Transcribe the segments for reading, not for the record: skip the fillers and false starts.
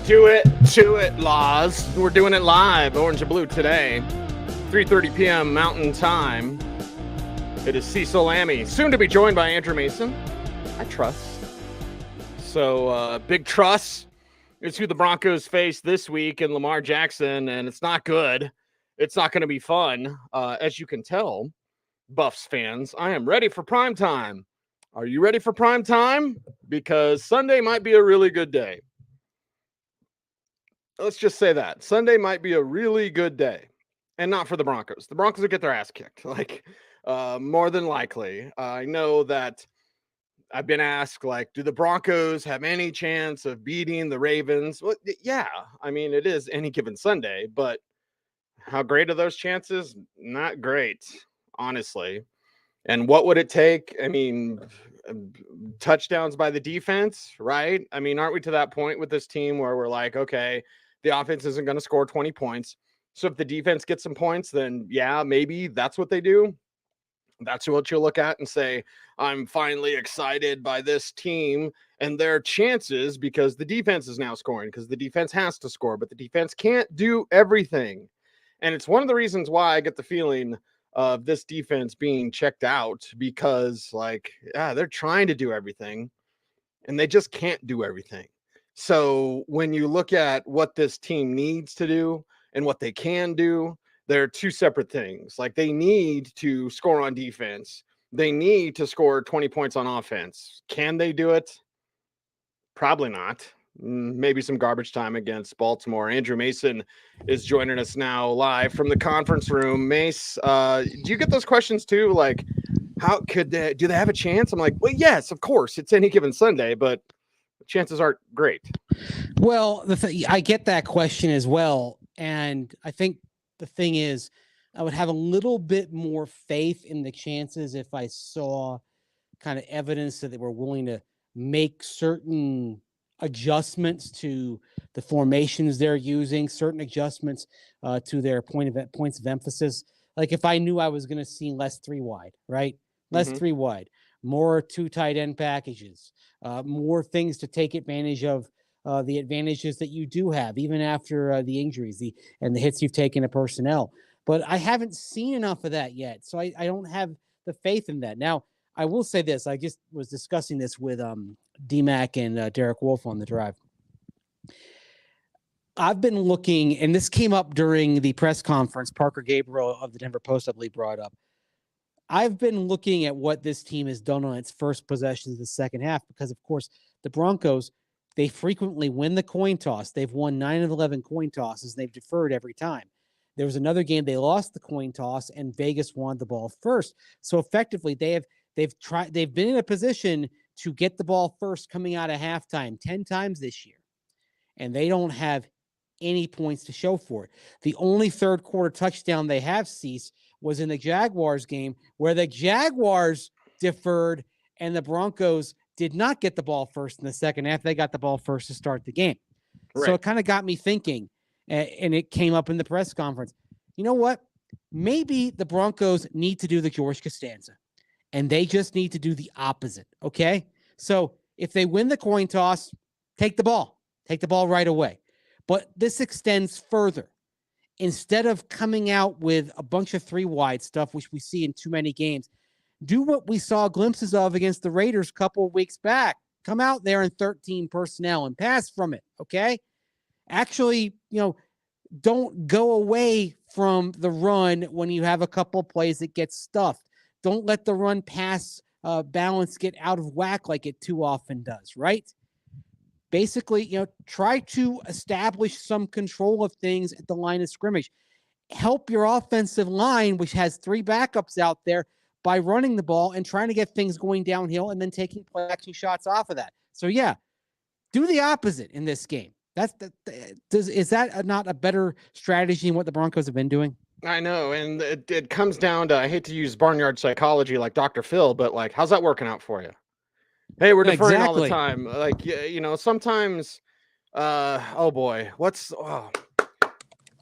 Do it, Laws. We're doing it live, orange and blue today, 3:30 p.m. Mountain Time. It is Cecil Lammey, soon to be joined by Andrew Mason. I trust. So, big trust is who the Broncos face this week in Lamar Jackson, and it's not good. It's not going to be fun. As you can tell, Buffs fans, I am ready for prime time. Are you ready for prime time? Because Sunday might be a really good day. Let's just say that. Sunday might be a really good day. And not for the Broncos. The Broncos will get their ass kicked, more than likely. I know that I've been asked, do the Broncos have any chance of beating the Ravens? Well, yeah. I mean, it is any given Sunday, but how great are those chances? Not great, honestly. And what would it take? I mean, touchdowns by the defense, right? I mean, aren't we to that point with this team where we're like, okay, the offense isn't going to score 20 points. So if the defense gets some points, then yeah, maybe that's what they do. That's what you'll look at and say, I'm finally excited by this team and their chances because the defense is now scoring, because the defense has to score, but the defense can't do everything. And it's one of the reasons why I get the feeling of this defense being checked out, because they're trying to do everything and they just can't do everything. So when you look at what this team needs to do and what they can do, they're two separate things. They need to score on defense. They need to score 20 points on offense. Can they do it? Probably not. Maybe some garbage time against Baltimore. Andrew Mason is joining us now live from the conference room. Mace, do you get those questions too? How could do they have a chance? I'm like, well, yes, of course. It's any given Sunday, but chances aren't great. Well, I get that question as well. And I think the thing is, I would have a little bit more faith in the chances if I saw kind of evidence that they were willing to make certain adjustments to the formations they're using, certain adjustments to their points of emphasis. Like if I knew I was going to see less 3 wide, right? Less 3 wide, more 2 tight end packages, more things to take advantage of the advantages that you do have, even after the injuries and the hits you've taken to personnel. But I haven't seen enough of that yet, so I don't have the faith in that. Now, I will say this. I just was discussing this with DMAC and Derek Wolf on the drive. I've been looking, and this came up during the press conference, Parker Gabriel of the Denver Post, I believe, brought up. I've been looking at what this team has done on its first possessions of the second half because, of course, the Broncos, they frequently win the coin toss. They've won 9 of 11 coin tosses, and they've deferred every time. There was another game they lost the coin toss, and Vegas won the ball first. So effectively, they've been in a position to get the ball first coming out of halftime 10 times this year, and they don't have any points to show for it. The only third quarter touchdown they have, Cease, was in the Jaguars game where the Jaguars deferred and the Broncos did not get the ball first in the second half. They got the ball first to start the game. Right. So it kind of got me thinking, and it came up in the press conference. You know what? Maybe the Broncos need to do the George Costanza, and they just need to do the opposite, okay? So if they win the coin toss, take the ball. Take the ball right away. But this extends further. Instead of coming out with a bunch of 3 wide stuff, which we see in too many games, do what we saw glimpses of against the Raiders a couple of weeks back. Come out there in 13 personnel and pass from it, okay? Actually, don't go away from the run when you have a couple plays that get stuffed. Don't let the run pass balance get out of whack like it too often does, right? Basically, try to establish some control of things at the line of scrimmage. Help your offensive line, which has 3 backups out there, by running the ball and trying to get things going downhill and then taking play action shots off of that. So, yeah, do the opposite in this game. Is that not a better strategy than what the Broncos have been doing? I know, and it comes down to, I hate to use barnyard psychology like Dr. Phil, but how's that working out for you? Hey, we're deferring all the time. Sometimes, oh boy,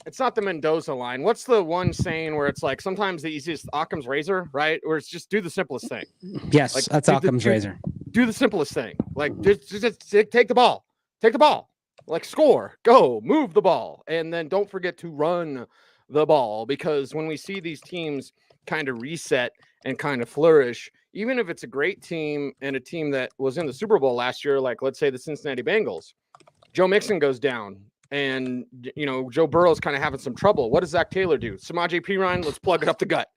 it's not the Mendoza line. What's the one saying where it's sometimes the easiest Occam's razor, right? Or it's just do the simplest thing. Yes, that's Occam's razor. Do the simplest thing. Just take the ball. Take the ball. Like, score, go, move the ball, and then don't forget to run the ball, because when we see these teams kind of reset and kind of flourish, even if it's a great team and a team that was in the Super Bowl last year, like let's say the Cincinnati Bengals, Joe Mixon goes down and, Joe Burrow's kind of having some trouble. What does Zach Taylor do? Samaje Perine, let's plug it up the gut.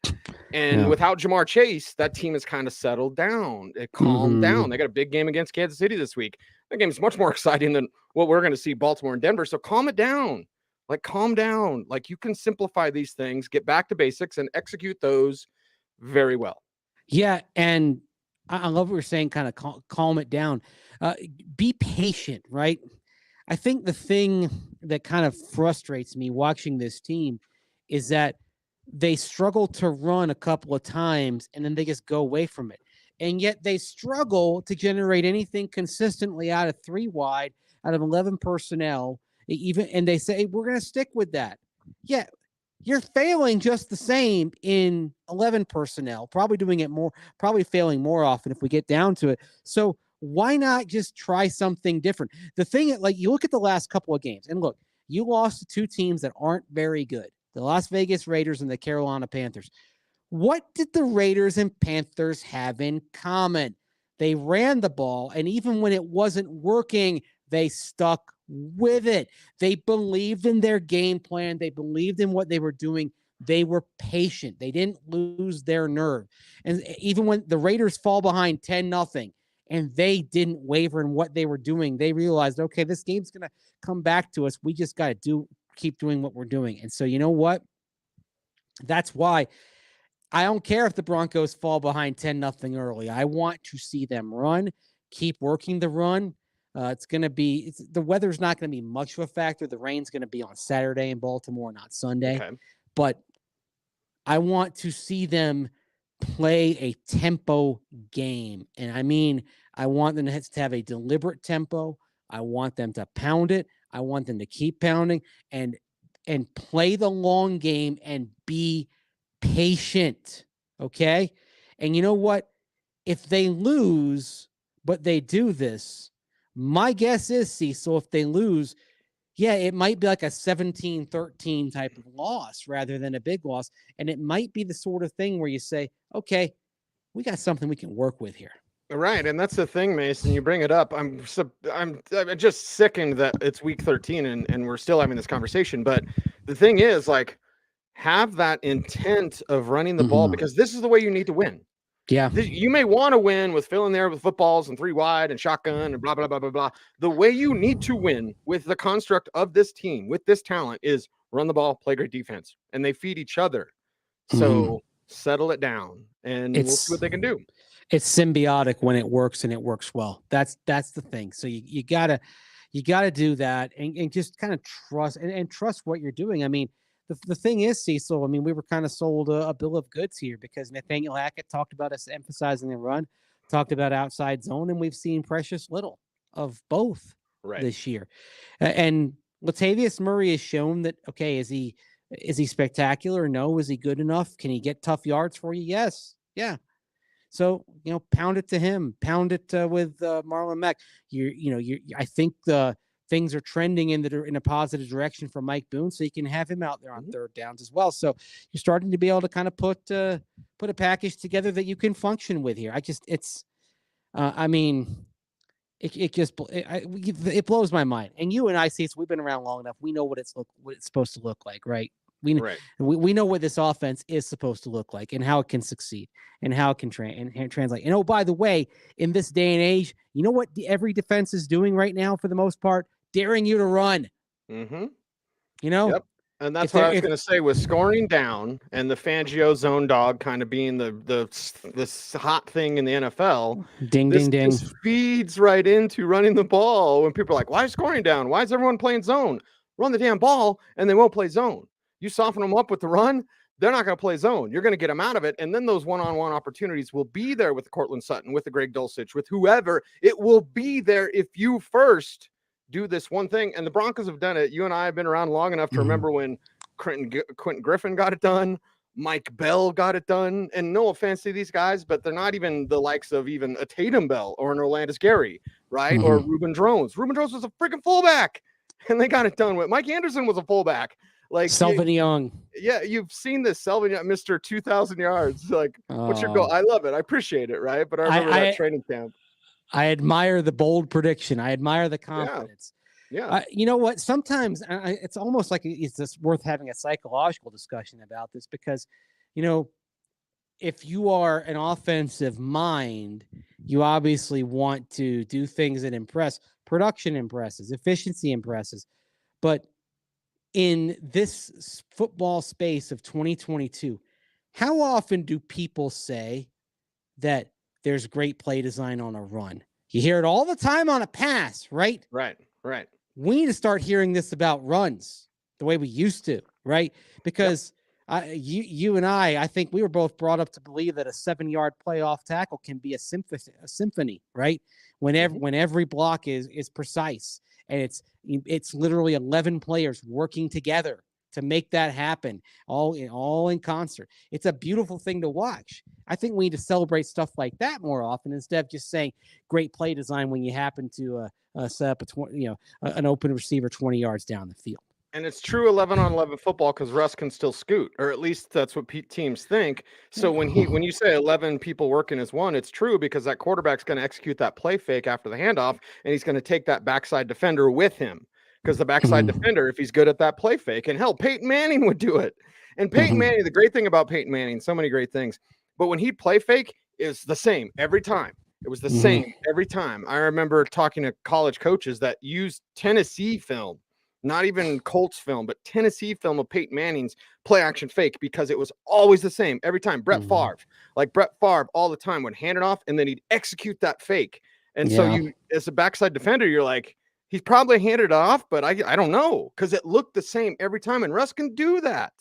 And without Jamar Chase, that team has kind of settled down. It calmed down. They got a big game against Kansas City this week. That game is much more exciting than what we're going to see Baltimore and Denver. So calm it down. Like, calm down. Like, you can simplify these things, get back to basics, and execute those very well. Yeah, and I love what you're saying, kind of calm it down. Be patient, right? I think the thing that kind of frustrates me watching this team is that they struggle to run a couple of times and then they just go away from it. And yet they struggle to generate anything consistently out of 3 wide, out of 11 personnel, and they say, we're going to stick with that. Yeah, you're failing just the same in 11 personnel, probably failing more often if we get down to it. So why not just try something different? The thing, like, you look at the last couple of games, and look, you lost to 2 teams that aren't very good, the Las Vegas Raiders and the Carolina Panthers. What did the Raiders and Panthers have in common? They ran the ball, and even when it wasn't working, they stuck with it. They believed in their game plan. They believed in what they were doing. They were patient. They didn't lose their nerve. And even when the Raiders fall behind 10-0, and they didn't waver in what they were doing, they realized, okay, this game's going to come back to us. We just got to keep doing what we're doing. And so, you know what? That's why I don't care if the Broncos fall behind 10-0 early. I want to see them run, keep working the run. The weather's not going to be much of a factor. The rain's going to be on Saturday in Baltimore, not Sunday. Okay. But I want to see them play a tempo game. And I mean, I want them to have a deliberate tempo. I want them to pound it. I want them to keep pounding and play the long game and be patient. Okay. And you know what? If they lose, but they do this, my guess is, Cecil, if they lose, yeah, it might be like a 17-13 type of loss rather than a big loss. And it might be the sort of thing where you say, okay, we got something we can work with here. Right, and that's the thing, Mason. You bring it up. I'm just sickened that it's week 13 and we're still having this conversation. But the thing is, like, have that intent of running the ball, because this is the way you need to win. Yeah, you may want to win with filling there with footballs and 3 wide and shotgun and blah blah blah blah blah. The way you need to win with the construct of this team, with this talent, is run the ball, play great defense, and they feed each other. So settle it down, and we'll see what they can do. It's symbiotic when it works, and it works well. That's the thing. So you gotta do that, and just kind of trust and trust what you're doing. I mean, the thing is, Cecil, I mean, we were kind of sold a bill of goods here because Nathaniel Hackett talked about us emphasizing the run, talked about outside zone, and we've seen precious little of both this year. And Latavius Murray has shown that, okay, is he spectacular? No. Is he good enough? Can he get tough yards for you? Yes. Yeah. So, pound it to him, pound it with Marlon Mack. I think the things are trending in a positive direction for Mike Boone, so you can have him out there on third downs as well. So you're starting to be able to kind of put a package together that you can function with here. It blows my mind. And you and I, Cecil, we've been around long enough. We know what it's supposed to look like, right? We know what this offense is supposed to look like and how it can succeed and how it can translate. And, oh, by the way, in this day and age, you know what every defense is doing right now for the most part? Daring you to run. Mm-hmm. Yep. And that's what I was going to say, with scoring down and the Fangio zone dog kind of being the hot thing in the NFL. Ding, ding, ding. This feeds right into running the ball when people are like, why is scoring down? Why is everyone playing zone? Run the damn ball, and they won't play zone. You soften them up with the run, they're not going to play zone. You're going to get them out of it, and then those one-on-one opportunities will be there with Cortland Sutton, with the Greg Dulcich, with whoever. It will be there if you first do this one thing. And the Broncos have done it. You and I have been around long enough to remember when Quentin Griffin got it done, Mike Bell got it done. And no offense to these guys, but they're not even the likes of even a Tatum Bell or an Orlandis Gary, right? Or Reuben Drones. Reuben Drones was a freaking fullback. and they got it done with. Mike Anderson was a fullback. Like Selvin Young. Yeah, you've seen this Selvin Young, Mr. 2,000 yards. Like, what's your goal? I love it. I appreciate it, right? But I remember that training camp. I admire the bold prediction. I admire the confidence. Yeah. You know what? Sometimes it's almost like it's just worth having a psychological discussion about this because, you know, if you are an offensive mind, you obviously want to do things that impress. Production impresses, efficiency impresses. But in this football space of 2022, how often do people say that there's great play design on a run? You hear it all the time on a pass, right? Right. We need to start hearing this about runs the way we used to, right? Because you and I think we were both brought up to believe that a 7-yard playoff tackle can be a symphony, right? When every block is precise and it's literally 11 players working together to make that happen, all in concert. It's a beautiful thing to watch. I think we need to celebrate stuff like that more often instead of just saying great play design when you happen to set up an open receiver 20 yards down the field. And it's true 11-on-11 football because Russ can still scoot, or at least that's what teams think. So when you say 11 people working as one, it's true because that quarterback's going to execute that play fake after the handoff, and he's going to take that backside defender with him because the backside defender, if he's good at that play fake, and hell, Peyton Manning would do it. And Peyton Manning, the great thing about Peyton Manning, so many great things, but when he'd play fake, is the same every time. It was the same every time. I remember talking to college coaches that used Tennessee film. Not even Colts film, but Tennessee film of Peyton Manning's play action fake because it was always the same every time. Brett Favre all the time would hand it off and then he'd execute that fake. And so you, as a backside defender, you're like, he's probably handed it off, but I don't know because it looked the same every time. And Russ can do that.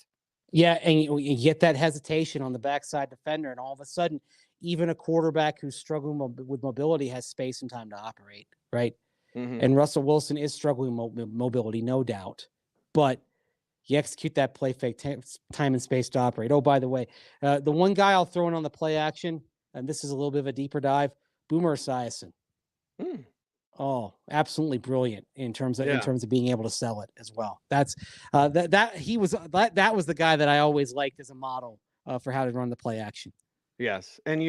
Yeah, and you get that hesitation on the backside defender, and all of a sudden, even a quarterback who's struggling with mobility has space and time to operate, right? And Russell Wilson is struggling with mobility, no doubt. But you execute that play fake, time and space to operate. Oh, by the way, the one guy I'll throw in on the play action, and this is a little bit of a deeper dive, Boomer Esiason. Oh, absolutely brilliant in terms of being able to sell it as well. That's that was the guy that I always liked as a model for how to run the play action. Yes. And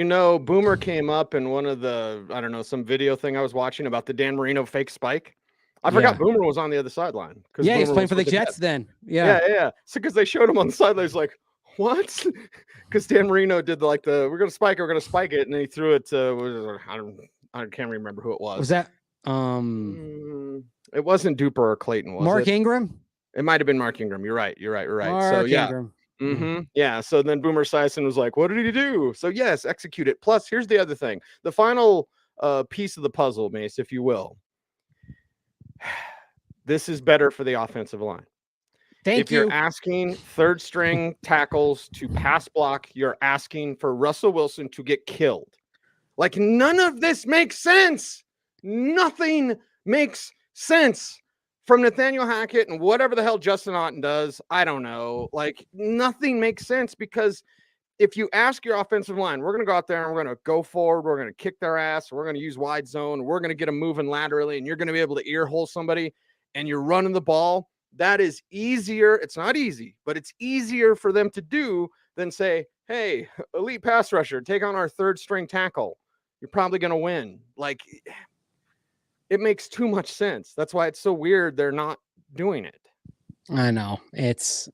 Boomer came up in one of the, I don't know, some video thing I was watching about the Dan Marino fake spike. I forgot Boomer was on the other sideline. Yeah, he's playing for the Jets then. Yeah. So because they showed him on the sideline, he's like, what? Because Dan Marino did we're going to spike it. And then he threw it to, I can't remember who it was. Was that? It wasn't Duper or Clayton, was Mark it? Ingram? It might have been Mark Ingram. You're right. Mark Ingram. Yeah. So then Boomer Esiason was like, what did he do? So yes, execute it. Plus, here's the other thing. The final piece of the puzzle, Mace, if you will. This is better for the offensive line. If you're asking third string tackles to pass block, you're asking for Russell Wilson to get killed. Like, none of this makes sense. Nothing makes sense. From Nathaniel Hackett and whatever the hell Justin Otten does, I don't know. Like, nothing makes sense because if you ask your offensive line, we're going to go out there and we're going to go forward, we're going to kick their ass, we're going to use wide zone, we're going to get them moving laterally, and you're going to be able to ear hole somebody, and you're running the ball, that is easier. It's not easy, but it's easier for them to do than say, hey, elite pass rusher, take on our third string tackle. You're probably going to win. Like, it makes too much sense. That's why it's so weird they're not doing it. I know. It's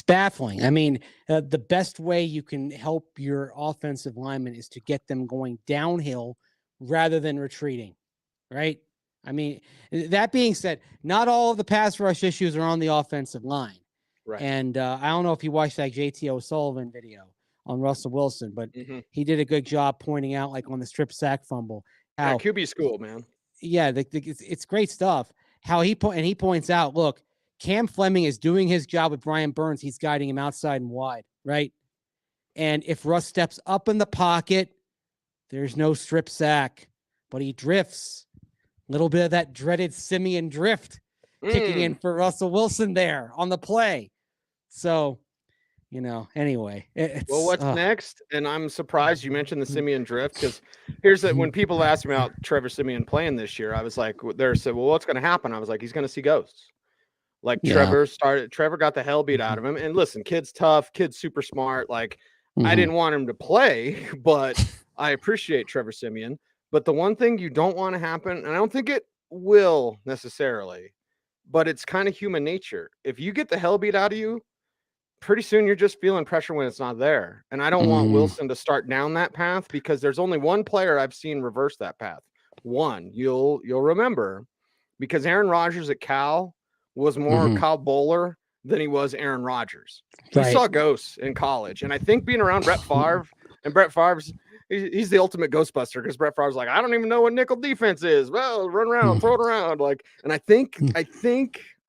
baffling. I mean, the best way you can help your offensive linemen is to get them going downhill rather than retreating, right? I mean, that being said, not all of the pass rush issues are on the offensive line. Right. And I don't know if you watched that JT O'Sullivan video on Russell Wilson, but he did a good job pointing out, like on the strip sack fumble, how QB school, man. Yeah, it's great stuff. How he points out, look, Cam Fleming is doing his job with Brian Burns. He's guiding him outside and wide, right? And if Russ steps up in the pocket, there's no strip sack, but he drifts. A little bit of that dreaded simian drift kicking in for Russell Wilson there on the play. So, Anyway, Well, it's what's next? And I'm surprised you mentioned the Simeon drift, because here's that when people asked me about Trevor Simeon playing this year, I was like, they said, well, what's going to happen? I was like, he's going to see ghosts. Like yeah. Trevor got the hell beat out of him. And listen, kid's tough, kid's super smart. Like, I Mhm. didn't want him to play, but I appreciate Trevor Simeon. But the one thing you don't want to happen, and I don't think it will necessarily, but it's kind of human nature. If you get the hell beat out of you, pretty soon you're just feeling pressure when it's not there. And I don't want Wilson to start down that path, because there's only one player I've seen reverse that path. One, you'll remember, because Aaron Rodgers at Cal was more Kyle Bowler than he was Aaron Rodgers. He Right. saw ghosts in college. And I think being around Brett Favre, and Brett Favre's, he's the ultimate Ghostbuster, because Brett Favre's like, I don't even know what nickel defense is. Well, run around, throw it around. Like, and I think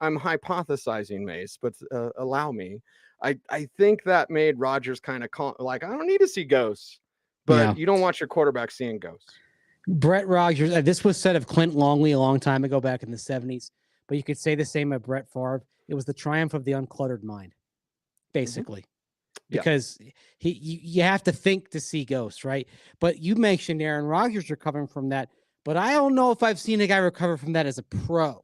I'm hypothesizing, Mace, but allow me. I think that made Rodgers kind of like, I don't need to see ghosts, but you don't want your quarterback seeing ghosts. Brett Rodgers, this was said of Clint Longley a long time ago, back in the 70s, but you could say the same of Brett Favre. It was the triumph of the uncluttered mind, basically, because you have to think to see ghosts, right? But you mentioned Aaron Rodgers recovering from that, but I don't know if I've seen a guy recover from that as a pro.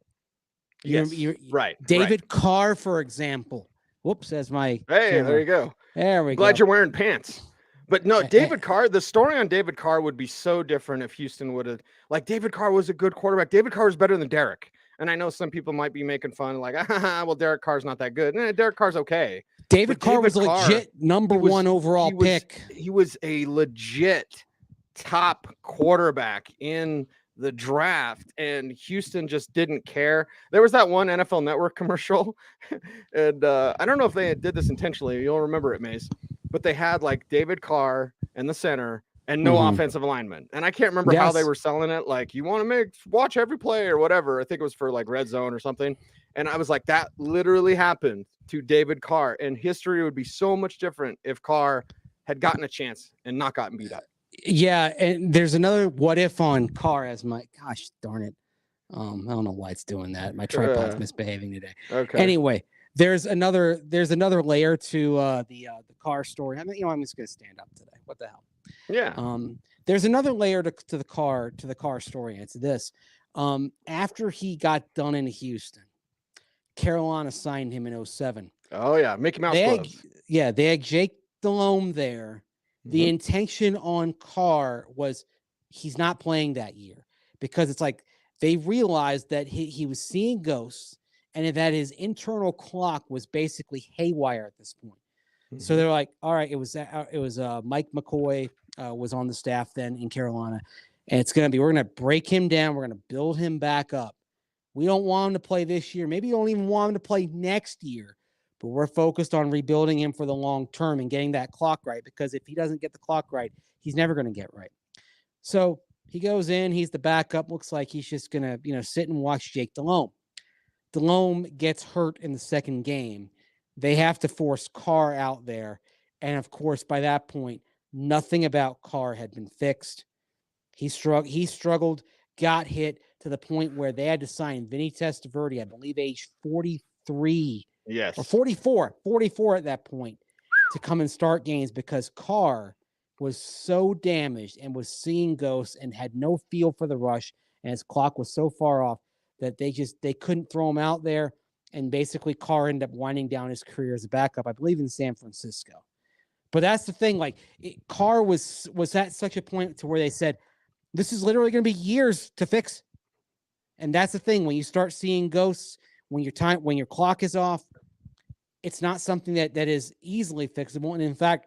Right. David Carr, for example. Whoops, as my camera. There you go. There we go. Glad you're wearing pants. But no, David Carr, the story on David Carr would be so different if Houston would have, like, David Carr was a good quarterback. David Carr was better than Derek. And I know some people might be making fun, like, well, Derek Carr's not that good. Derek Carr's okay. David Carr was a legit number one overall pick. He was a legit top quarterback in the draft, and Houston just didn't care. There was that one NFL Network commercial, and I don't know if they did this intentionally. You'll remember it, Mace, but they had like David Carr in the center and no offensive alignment. And I can't remember how they were selling it. Like, you want to watch every play or whatever. I think it was for like Red Zone or something. And I was like, that literally happened to David Carr, and history would be so much different if Carr had gotten a chance and not gotten beat up. Yeah, and there's another what if on Carr as my gosh darn it. I don't know why it's doing that. My tripod's misbehaving today. Okay. Anyway, there's another layer to the Carr story. I mean, I'm just gonna stand up today. What the hell? Yeah. There's another layer to the Carr story, and it's this. After he got done in Houston, Carolina signed him in 2007. Oh yeah, Mickey Mouse gloves. They had Jake Delhomme there. The intention on Carr was he's not playing that year, because it's like they realized that he was seeing ghosts, and that his internal clock was basically haywire at this point. So they're like, all right, it was Mike McCoy was on the staff then in Carolina, and we're going to break him down. We're going to build him back up. We don't want him to play this year. Maybe you don't even want him to play next year. But we're focused on rebuilding him for the long term and getting that clock right, because if he doesn't get the clock right, he's never going to get right. So he goes in, he's the backup. Looks like he's just going to, sit and watch Jake Delhomme. Delhomme gets hurt in the second game. They have to force Carr out there. And of course, by that point, nothing about Carr had been fixed. He struggled, got hit to the point where they had to sign Vinny Testaverde, I believe age 43. Yes. Or 44 at that point, to come and start games, because Carr was so damaged and was seeing ghosts and had no feel for the rush, and his clock was so far off that they couldn't throw him out there. And basically Carr ended up winding down his career as a backup, I believe, in San Francisco. But that's the thing, like Carr was at such a point to where they said, this is literally going to be years to fix. And that's the thing, when you start seeing ghosts, when your clock is off, it's not something that is easily fixable. And in fact,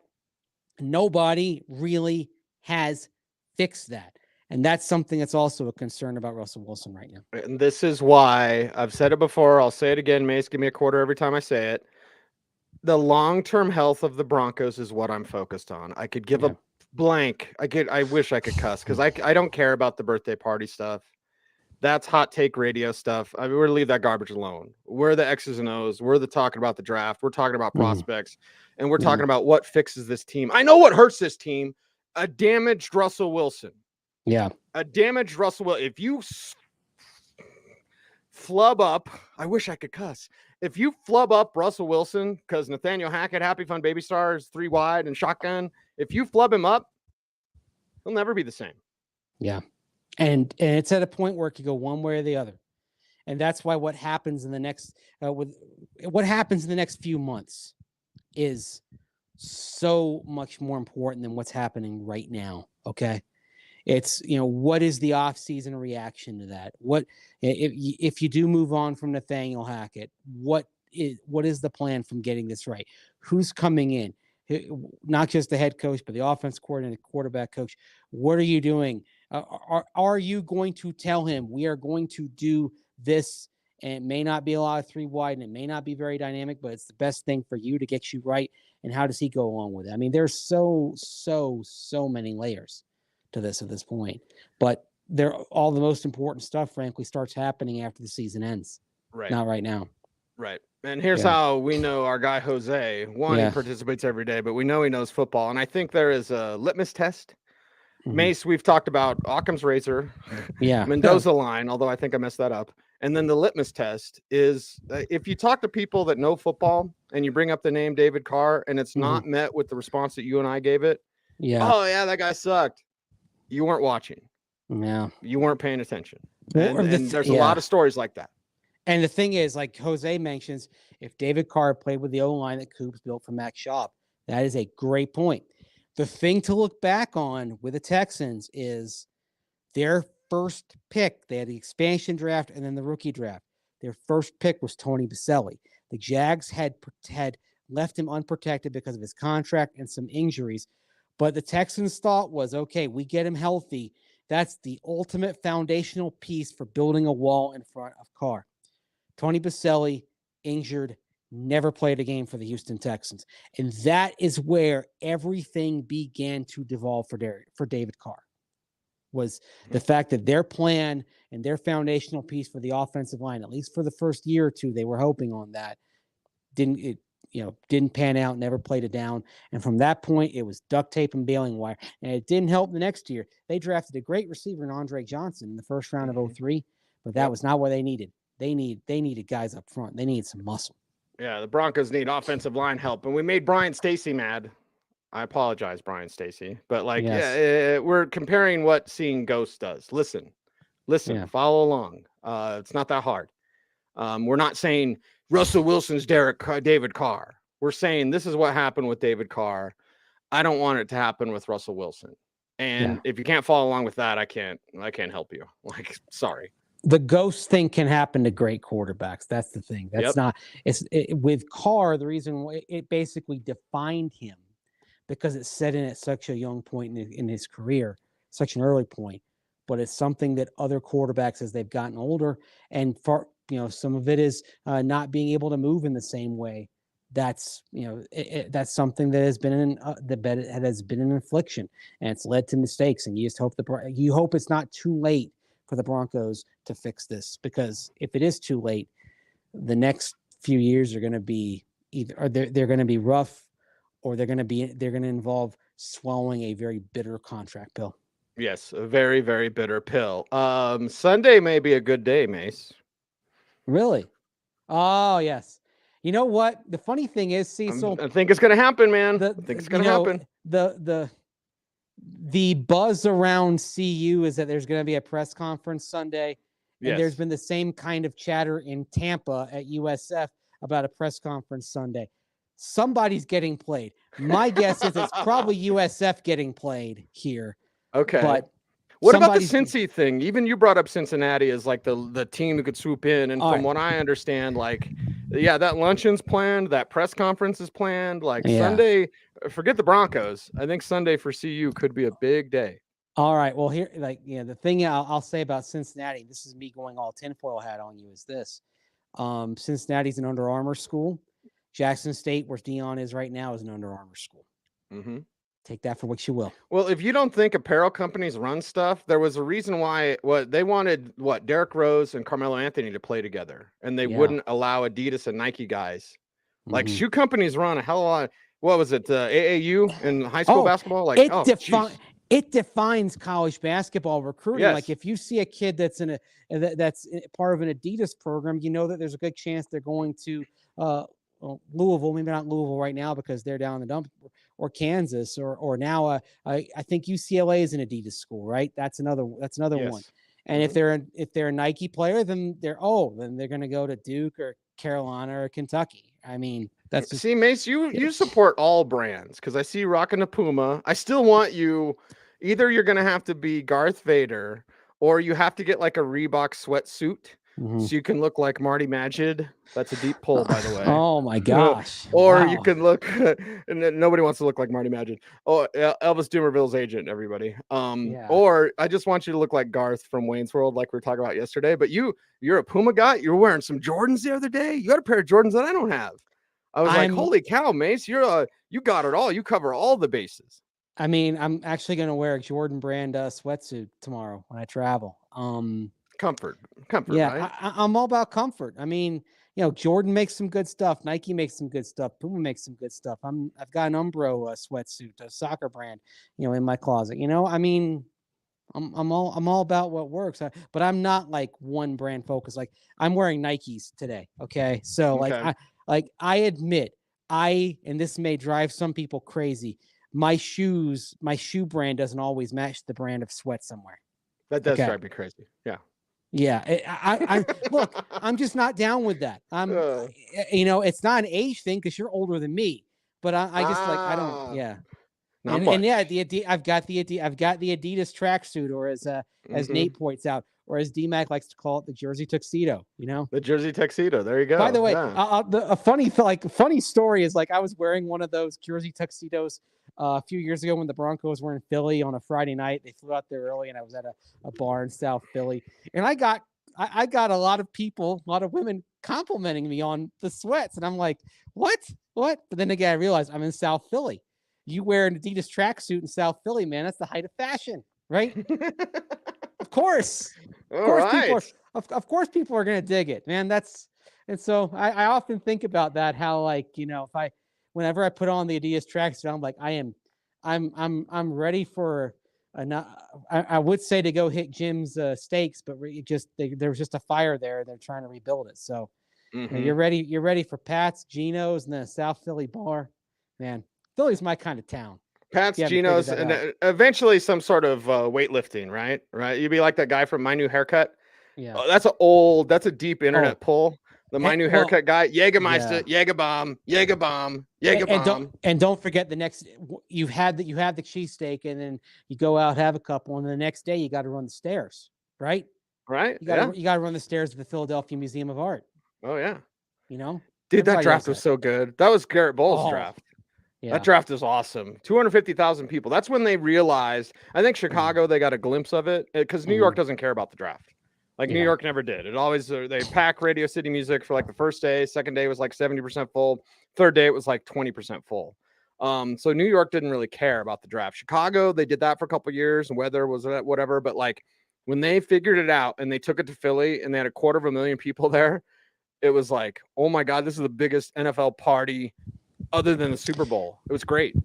nobody really has fixed that. And that's something that's also a concern about Russell Wilson right now. And this is why I've said it before. I'll say it again. Mace, give me a quarter every time I say it. The long-term health of the Broncos is what I'm focused on. I could give a blank. I wish I could cuss, because I don't care about the birthday party stuff. That's hot take radio stuff. I mean, we're to leave that garbage alone. We're the X's and O's. We're talking about the draft. We're talking about prospects, and we're talking about what fixes this team. I know what hurts this team: a damaged Russell Wilson. Yeah, a damaged Russell Wilson. If you flub up, I wish I could cuss. If you flub up Russell Wilson because Nathaniel Hackett, Happy Fun Baby Stars, 3 wide and shotgun, if you flub him up, he'll never be the same. Yeah. And it's at a point where it could go one way or the other. And that's why what happens in the next few months is so much more important than what's happening right now. Okay. It's, what is the off-season reaction to that? What if you do move on from Nathaniel Hackett, what is the plan from getting this right? Who's coming in? Not just the head coach, but the offense coordinator, the quarterback coach. What are you doing? Are you going to tell him we are going to do this? And it may not be a lot of 3 wide, and it may not be very dynamic, but it's the best thing for you to get you right. And how does he go along with it? I mean, there's so many layers to this at this point, but all the most important stuff, frankly, starts happening after the season ends. Right. Not right now. Right. And here's how we know our guy Jose. One, he participates every day, but we know he knows football. And I think there is a litmus test. Mace, we've talked about Occam's razor, Mendoza line, although I think I messed that up. And then the litmus test is if you talk to people that know football and you bring up the name David Carr and it's not met with the response that you and I gave it. Yeah. Oh, yeah, that guy sucked. You weren't watching. Yeah. You weren't paying attention. And there's a lot of stories like that. And the thing is, like Jose mentions, if David Carr played with the O-line that Coops built for Max Schaub, that is a great point. The thing to look back on with the Texans is their first pick. They had the expansion draft and then the rookie draft. Their first pick was Tony Baselli. The Jags had left him unprotected because of his contract and some injuries. But the Texans' thought was, okay, we get him healthy. That's the ultimate foundational piece for building a wall in front of Carr. Tony Baselli, injured, never played a game for the Houston Texans. And that is where everything began to devolve for David Carr, was the fact that their plan and their foundational piece for the offensive line, at least for the first year or two, they were hoping on that, didn't pan out, never played it down. And from that point, it was duct tape and baling wire. And it didn't help the next year. They drafted a great receiver in Andre Johnson in the first round of 2003, but that was not what they needed. They needed guys up front. They needed some muscle. Yeah, the Broncos need offensive line help. And we made Brian Stacy mad. I apologize, Brian Stacy. But we're comparing what seeing ghosts does. Listen, follow along. It's not that hard. We're not saying Russell Wilson's David Carr. We're saying this is what happened with David Carr. I don't want it to happen with Russell Wilson. And if you can't follow along with that, I can't help you. Sorry. The ghost thing can happen to great quarterbacks. That's the thing. That's not. With Carr. The reason it basically defined him because it set in at such a young point in his career, such an early point. But it's something that other quarterbacks, as they've gotten older, and some of it is not being able to move in the same way. That's that's something that has been an affliction, and it's led to mistakes. And you just hope it's not too late for the Broncos to fix this, because if it is too late, the next few years are going to be they're going to be rough, or they're going to involve swallowing a very bitter contract pill. Yes, a very, very bitter pill. Sunday may be a good day, Mace. Really? Oh, yes. You know what? The funny thing is, Cecil, I think it's going to happen, man. I think it's going to happen. The buzz around CU is that there's going to be a press conference Sunday. And there's been the same kind of chatter in Tampa at USF about a press conference Sunday. Somebody's getting played. My guess is it's probably USF getting played here. Okay. But what about the Cincy thing? Even you brought up Cincinnati as like the team who could swoop in. And from what I understand, that luncheon's planned, that press conference is planned. Sunday, forget the Broncos. I think Sunday for CU could be a big day. All right. Well, here, the thing I'll say about Cincinnati, this is me going all tinfoil hat on you, is this. Cincinnati's an Under Armour school. Jackson State, where Dion is right now, is an Under Armour school. Mm-hmm. Take that for what you will. Well, if you don't think apparel companies run stuff, there was a reason why they wanted Derrick Rose and Carmelo Anthony to play together, and they wouldn't allow Adidas and Nike guys. Shoe companies run a hell of a lot. What was it? AAU in high school basketball? it defines college basketball recruiting. Yes. Like if you see a kid that's that's part of an Adidas program, you know that there's a good chance they're going to Louisville, maybe not Louisville right now because they're down in the dump, or Kansas, or now I think UCLA is an Adidas school, right? That's another one. Yes. And if they're a Nike player, then they're going to go to Duke or Carolina or Kentucky. I mean, that's just, see, Mace, you support all brands because I see you rocking a Puma. I still want you. Either you're gonna have to be Garth Vader, or you have to get like a Reebok sweatsuit so you can look like Marty Magid. That's a deep pull, by the way. Oh my gosh! Or wow. you can look, and nobody wants to look like Marty Magid. Oh, Elvis Dumerville's agent, everybody. Yeah. Or I just want you to look like Garth from Wayne's World, like we were talking about yesterday. But you're a Puma guy. You're wearing some Jordans the other day. You got a pair of Jordans that I don't have. I was like, holy cow, Mace, you got it all. You cover all the bases. I mean, I'm actually going to wear a Jordan brand sweatsuit tomorrow when I travel. Comfort. Yeah, right? I'm all about comfort. I mean, Jordan makes some good stuff. Nike makes some good stuff. Puma makes some good stuff. I've got an Umbro sweatsuit, a soccer brand, in my closet. I mean, I'm all about what works. But I'm not like one brand focused. Like I'm wearing Nikes today. Okay, so I admit and this may drive some people crazy. My shoe brand doesn't always match the brand of sweat somewhere. That does drive me crazy. Yeah. Yeah. I look, I'm just not down with that. It's not an age thing because you're older than me, but I just I don't, yeah. And yeah, I've got the Adidas tracksuit, or as Nate points out, or as DMAC likes to call it, the jersey tuxedo. The jersey tuxedo. There you go. By the way, a funny story is I was wearing one of those jersey tuxedos a few years ago when the Broncos were in Philly on a Friday night. They flew out there early, and I was at a bar in South Philly, and I got a lot of women complimenting me on the sweats, and I'm like, what? But then again, I realized I'm in South Philly. You wear an Adidas tracksuit in South Philly, man. That's the height of fashion, right? Of course. Of course people are going to dig it, man. And so I often think about that, how whenever I put on the Adidas tracksuit, I'm like, I'm ready for I would say to go hit Jim's steaks, but there was just a fire there. They're trying to rebuild it. So you're ready for Pat's, Geno's, and then a South Philly bar, man. Philly's my kind of town. Pat's, Geno's, and eventually some sort of weightlifting, right? You'd be like that guy from My New Haircut. Yeah. Oh, that's a deep internet pull. The My New Haircut guy, Jägermeister, Jägerbomb. And don't forget you had the cheesesteak, and then you go out, have a couple, and the next day you got to run the stairs, right? Right. You got to run the stairs to the Philadelphia Museum of Art. Oh yeah. Dude, that draft was so good. That was Garrett Bowles' draft. Yeah. That draft is awesome. 250,000 people. That's when they realized, I think Chicago, they got a glimpse of it because New York doesn't care about the draft. New York never did. It always, they pack Radio City Music for the first day. Second day was 70% full. Third day, it was 20% full. So New York didn't really care about the draft. Chicago, they did that for a couple years and weather was whatever. But when they figured it out and they took it to Philly and they had 250,000 people there, it was oh my God, this is the biggest NFL party other than the Super Bowl. It was great.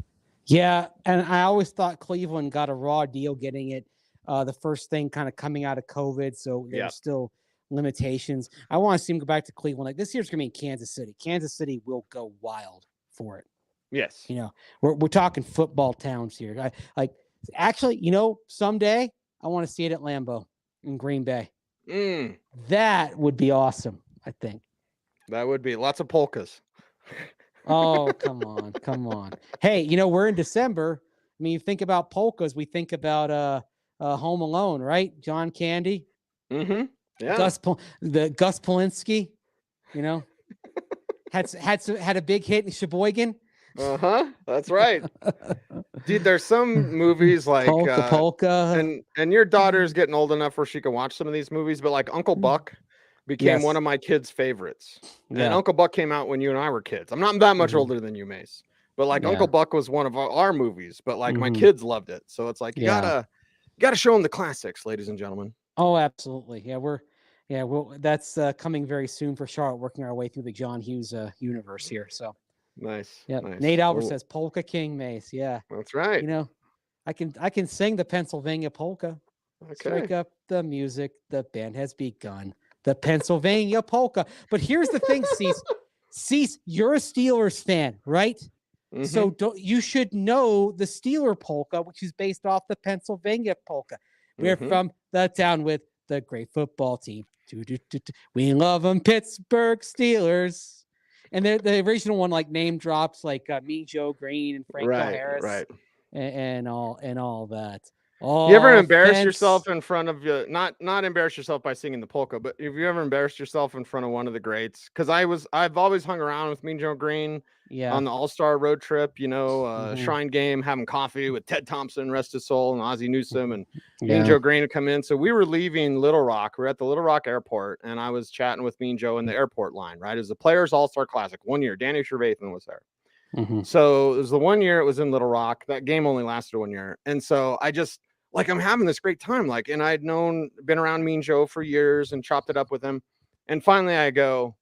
Yeah. And I always thought Cleveland got a raw deal getting it. The first thing kind of coming out of COVID. So there's still limitations. I want to see him go back to Cleveland. This year's going to be in Kansas City. Kansas City will go wild for it. Yes. We're talking football towns here. Actually, someday I want to see it at Lambeau in Green Bay. That would be awesome, I think. That would be lots of polkas. Oh, come on. Hey, we're in December. I mean, you think about polkas, we think about Home Alone, right? John Candy. Mm-hmm. Yeah. Gus Polinski, had a big hit in Sheboygan. That's right. Dude, there's some movies like Polka. And your daughter's getting old enough where she can watch some of these movies, but Uncle Buck became one of my kids' favorites. Yeah. And Uncle Buck came out when you and I were kids. I'm not that much older than you, Mace. But Uncle Buck was one of our movies, but my kids loved it. So it's you gotta show them the classics, ladies and gentlemen. Oh, absolutely. Yeah, that's coming very soon for Charlotte, working our way through the John Hughes universe here. So nice. Yeah. Nice. Nate Albert says Polka King, Mace. Yeah. That's right. I can sing the Pennsylvania polka. Strike Okay. up the music. The band has begun. The Pennsylvania polka. But here's the thing, Cease, you're a Steelers fan, right? So you should know the Steeler polka, which is based off the Pennsylvania polka. We're from the town with the great football team. We love them, Pittsburgh Steelers. And the original one like name drops like Mean Joe Green and Franco Harris, right. and all that. You ever embarrass yourself in front of not embarrass yourself by singing the polka, but have you ever embarrassed yourself in front of one of the greats? Because I've always hung around with Mean Joe Green on the All-Star road trip, Shrine Game, having coffee with Ted Thompson, rest his soul, and Ozzie Newsome, and Mean Joe Green would come in. So we were leaving Little Rock. We were at the Little Rock airport, and I was chatting with Mean Joe in the airport line, right? It was the Players All-Star Classic, 1 year. Danny Trevathan was there. So it was the 1 year it was in Little Rock. That game only lasted 1 year. And so I just, I'm having this great time. And I'd been around Mean Joe for years and chopped it up with him. And finally I go,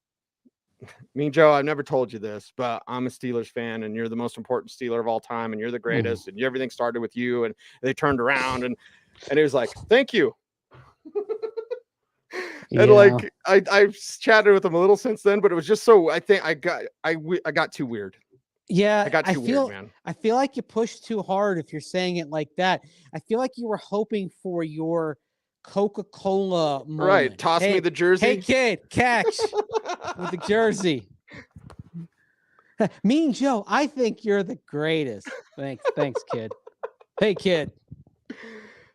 Mean Joe, I've never told you this, but I'm a Steelers fan and you're the most important Steeler of all time. And you're the greatest. And everything started with you. And they turned around and it was like, thank you. And I've chatted with him a little since then, but it was just so, I think I got too weird. Yeah, I got too weird, man. I feel like you pushed too hard if you're saying it like that. I feel like you were hoping for your Coca-Cola moment. Right. Toss me the jersey. Hey, kid, catch with the jersey. Mean Joe, I think you're the greatest. Thanks, kid. Hey, kid.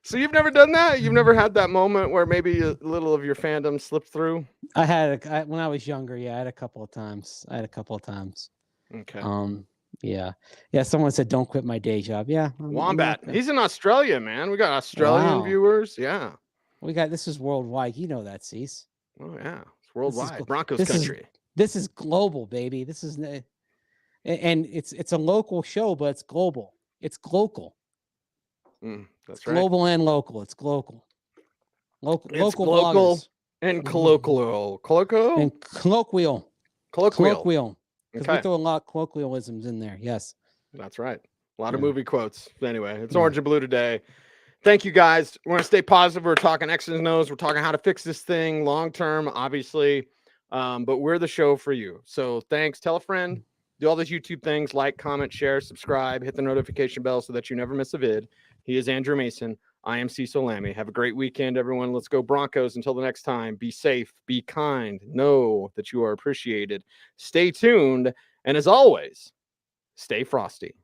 So you've never done that? You've never had that moment where maybe a little of your fandom slipped through? I had when I was younger. Yeah, I had a couple of times. Okay. Yeah. Someone said, "Don't quit my day job." Yeah. Wombat. He's in Australia, man. We got Australian viewers. Yeah. This is worldwide. You know that, Cease. Oh yeah, it's worldwide. Broncos country. This is global, baby. This is, and it's a local show, but it's global. It's local. That's right. Global and local. It's local. Local bloggers. And colloquial. And colloquial. Because we throw a lot of colloquialisms in there. Yes. That's right. A lot of movie quotes. Anyway, it's Orange and Blue today. Thank you, guys. We're going to stay positive. We're talking X's and O's. We're talking how to fix this thing long term, obviously. But we're the show for you. So thanks. Tell a friend. Do all those YouTube things. Like, comment, share, subscribe. Hit the notification bell so that you never miss a vid. He is Andrew Mason. I am Cecil Lammey. Have a great weekend, everyone. Let's go Broncos. Until the next time, be safe, be kind, know that you are appreciated. Stay tuned. And as always, stay frosty.